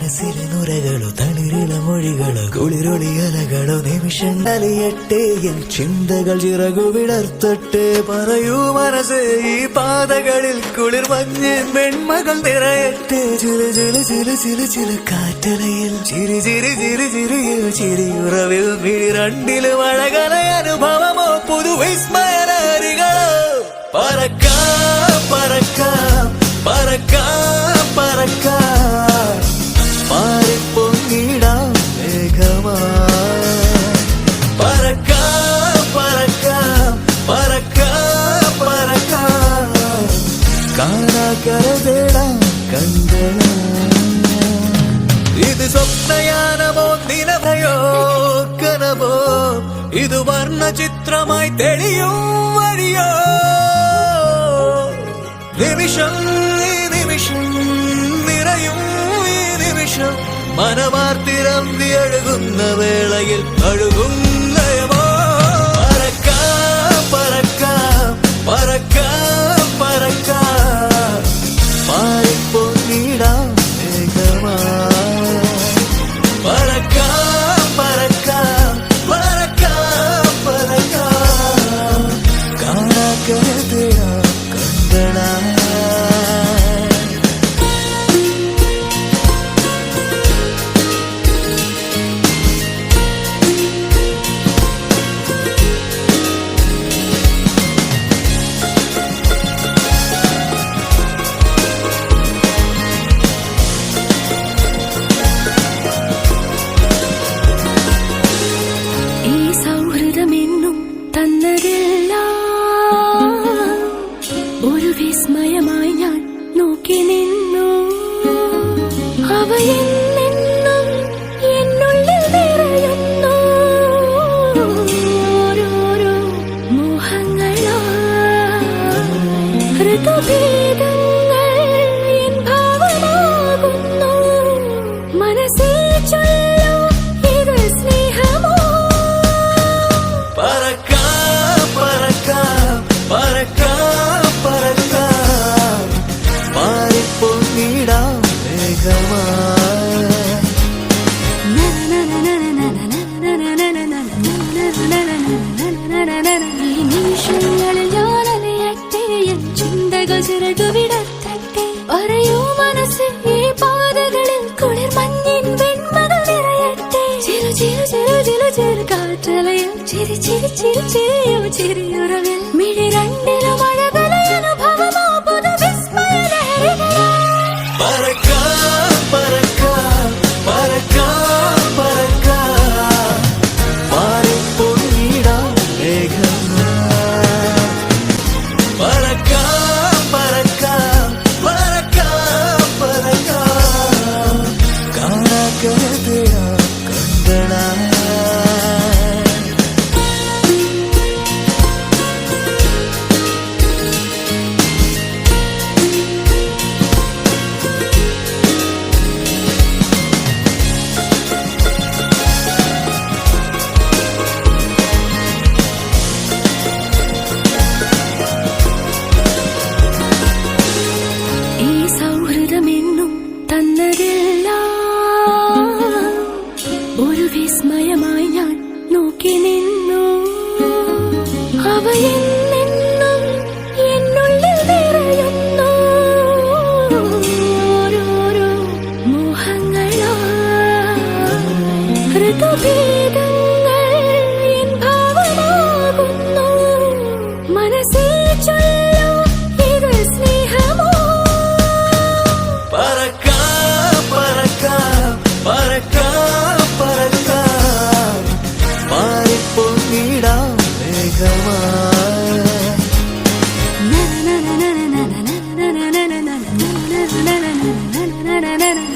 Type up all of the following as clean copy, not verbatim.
മനസ്സിലെ നുരകളോ തളിരിള മൊഴികളോ കുളിരൊളിയലകളോ നിമിഷങ്ങളിയട്ടെ എൻ ചിന്തകൾ ചിറകു വിടർത്തട്ടെ പറയൂ മനസ്സ് ഈ പാതകളിൽ കുളിർ മഞ്ഞിൻ വെൺമകൾ നിറയട്ടെ ചില ചില ചില ചില ചില കാറ്റലയിൽ ചിരി ചിരി ചിരി ചിരിയോ ചിരിയുറവിൽ രണ്ടിലും അഴകല അനുഭവമോ പുതുവിസ്മയനാരികളോ പറക്കാം പറക്കാം പറക്കാം പറക്കാം മാറിപ്പൊങ്ങിടാം മേഘമാ പറക്കാം പറക്കാം പറക്കാം പറക്കാം കാണാക്കര തേടാം കണ്ടനാ ഇത് സ്വപ്നയാനമോ നിലവയോ കനവോ ഇത് വർണ്ണചിത്രമായി തെളിയും വഴിയോ നിമിഷം ഈ നിമിഷം നിറയും ഈ നിമിഷം മനമാർത്തിരമ്പി അഴുകുന്ന വേളയിൽ അഴുകും ലയമോ പറക്കാം പറക്കാം പറക്കാം പറക്കാം മാറിപ്പൊങ്ങിടാം മേഘമാ പറക്കാം പറക്കാം പറക്കാം പറക്കാം കാണാക്കരുതയാ കണ്ടനാ ഒരു വിസ്മയമായി ഞാൻ നോക്കി നിന്നു അവയെന്നെന്നും എന്നുള്ളിൽ നിറയുന്നു ഓരോരോ മോഹങ്ങളാ ഋതുഭേദങ്ങൾ എൻ ഭാവമാകുന്നു മനസ്സിൽ ചൊല്ലൂ ഇത് സ്നേഹമോ പറക്കാം പറക്കാം പറക്കാം പറക്കാം മാറിപ്പൊങ്ങിടാം മേഘമാ ഈ നിമിഷങ്ങളിൽ ഞാനലയട്ടെ എൻ ചിന്തകൾ ചിറകു വിടർത്തട്ടെ പറയൂ മനസ്സ് ഈ പാതകളിൽ കുളിർ മഞ്ഞിൻ വെൺമകൾ നിറയട്ടെ ചിരു ചിരു ചിരു ചിരു ചിരു കാറ്റലയും ചിരി ചിരി ചിരി ചിരിയോ ചിരിയുറവിൽ മിഴി രണ്ടിലും അഴകല അനുഭവമോ പുതുവിസ്മയലഹരികളാ പറക്കാം പറക്കാം പറക്കാം പറക്കാം മാറിപ്പൊങ്ങിടാം മേഘമാ പറക്കാം പറക്കാം പറക്കാം പറക്കാം കാണാക്കരുതയാ കണ്ടനാ ഈ സൗഹൃദമെന്നും തന്നതെല്ലാം ഒരു വിസ്മയമായി ഞാൻ നോക്കി നിന്നു അവയെന്നെന്നും എന്നുള്ളിൽ നിറയുന്നു ഓരോരോ മോഹങ്ങളാ ഋതുഭേദങ്ങൾ എൻ ഭാവമാകുന്നു മനസ്സിൽ ചൊല്ലൂ ഇത് സ്നേഹമോ പറക്കാം പറക്കാം പറക്കാം പറക്കാം മാറിപ്പൊങ്ങിടാം മേഘമാ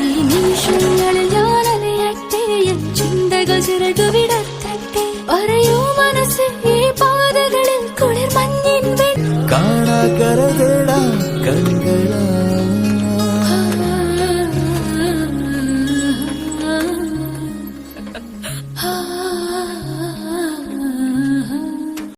ഈ നിമിഷങ്ങളിൽ ഞാനലയട്ടെ എൻ ചിന്തകൾ ചിറകു വിടർത്തട്ടെ പറയൂ മനസ്സ് ഈ പാതകളിൽ കുളിർ മഞ്ഞിൻ കാണാക്കര